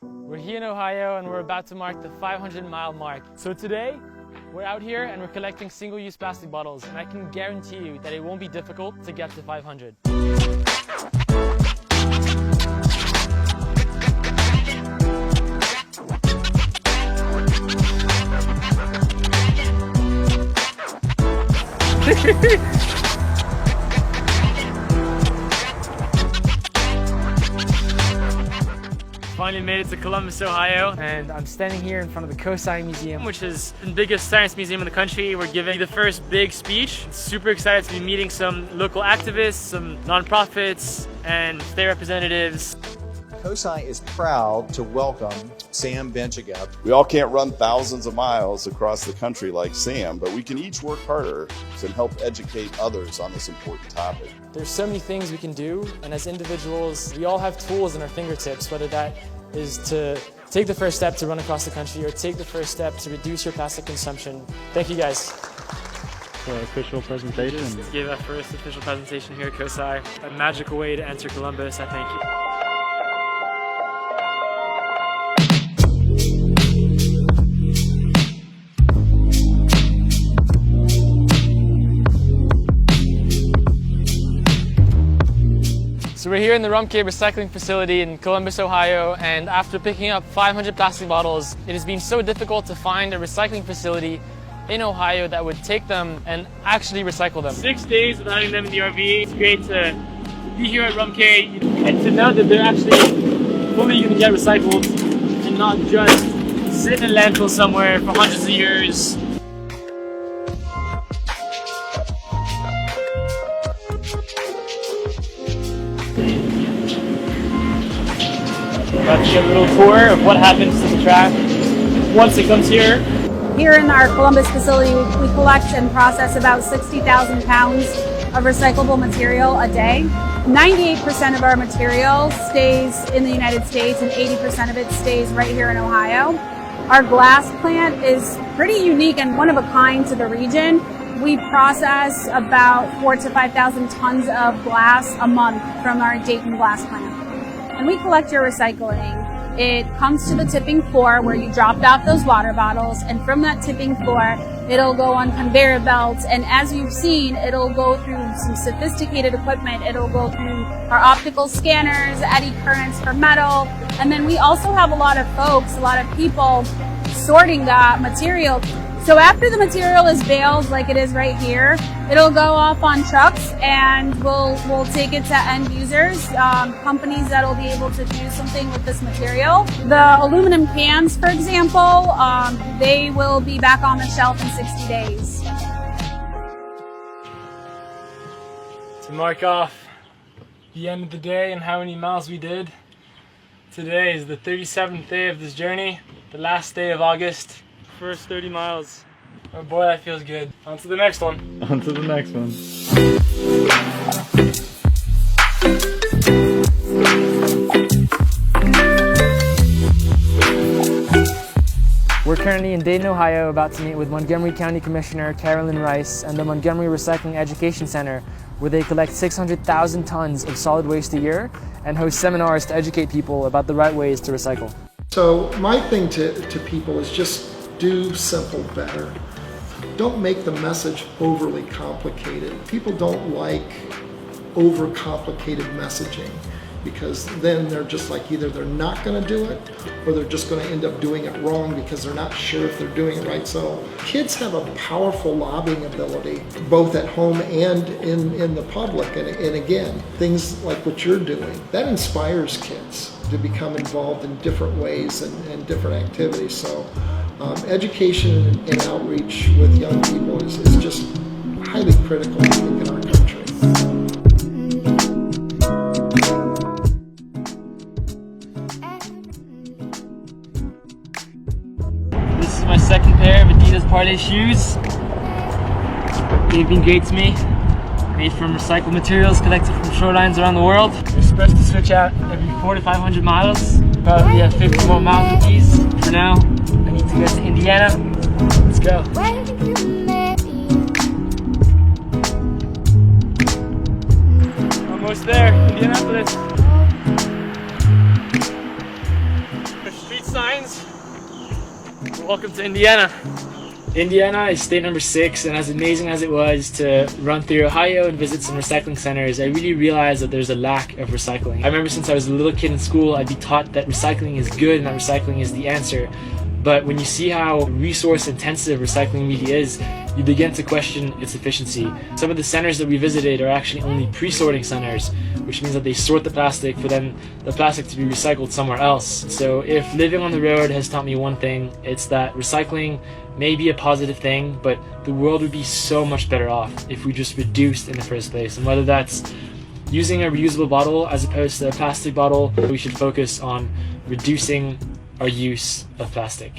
We're here in Ohio and we're about to mark the 500-mile mark. So today, we're out here and we're collecting single-use plastic bottles, and I can guarantee you that it won't be difficult to get to 500. Finally made it to Columbus, Ohio, and I'm standing here in front of the COSI Museum, which is the biggest science museum in the country. We're giving the first big speech. Super excited to be meeting some local activists, some nonprofits, and state representatives. COSI is proud to welcome Sam Benchigab. We all can't run thousands of miles across the country like Sam, but we can each work harder to help educate others on this important topic. There's so many things we can do, and as individuals, we all have tools in our fingertips, whether that is to take the first step to run across the country or take the first step to reduce your plastic consumption. Thank you guys. For our official presentation. Just gave our first official presentation here at COSI. A magical way to enter Columbus, I think. So we're here in the Rumpke Recycling facility in Columbus, Ohio, and after picking up 500 plastic bottles, it has been so difficult to find a recycling facility in Ohio that would take them and actually recycle them. 6 days without having them in the RV. It's great to be here at Rumpke and to know that they're actually fully going to get recycled and not just sit in a landfill somewhere for hundreds of years. About to get a little tour of what happens to the trash once it comes here. Here in our Columbus facility, we collect and process about 60,000 pounds of recyclable material a day. 98% of our material stays in the United States and 80% of it stays right here in Ohio. Our glass plant is pretty unique and one of a kind to the region. We process about 4,000 to 5,000 tons of glass a month from our Dayton glass plant. And we collect your recycling. It comes to the tipping floor where you dropped off those water bottles, and from that tipping floor, it'll go on conveyor belts, and as you've seen, it'll go through some sophisticated equipment. It'll go through our optical scanners, eddy currents for metal, and then we also have a lot of folks, a lot of people sorting that material. So after the material is baled, like it is right here, it'll go off on trucks and we'll take it to end users, companies that'll be able to do something with this material. The aluminum cans, for example, they will be back on the shelf in 60 days. To mark off the end of the day and how many miles we did, today is the 37th day of this journey, the last day of August. First 30 miles. Oh boy, that feels good. On to the next one. On to the next one. We're currently in Dayton, Ohio, about to meet with Montgomery County Commissioner Carolyn Rice and the Montgomery Recycling Education Center, where they collect 600,000 tons of solid waste a year and host seminars to educate people about the right ways to recycle. So my thing to people is just do simple better. Don't make the message overly complicated. People don't like overcomplicated messaging because then they're just like either they're not going to do it or they're just going to end up doing it wrong because they're not sure if they're doing it right. So kids have a powerful lobbying ability both at home and in the public. And again, things like what you're doing, that inspires kids to become involved in different ways and different activities. So education and outreach with young people is just highly critical, I think, in our country. This is my second pair of Adidas Parlay shoes. They've been great to me. Made from recycled materials collected from shorelines around the world. They're supposed to switch out every 400 to 500 miles. Probably have 50 more miles with these. For now, I need to go to Indiana. Let's go. Almost there, Indianapolis. welcome to Indiana. Indiana is state number 6, and as amazing as it was to run through Ohio and visit some recycling centers, I really realized that there's a lack of recycling. I remember since I was a little kid in school, I'd be taught that recycling is good and that recycling is the answer. But when you see how resource intensive recycling really is, you begin to question its efficiency. Some of the centers that we visited are actually only pre-sorting centers, which means that they sort the plastic for then the plastic to be recycled somewhere else. So if living on the road has taught me one thing, it's that recycling may be a positive thing, but the world would be so much better off if we just reduced in the first place. And whether that's using a reusable bottle as opposed to a plastic bottle, we should focus on reducing our use of plastic.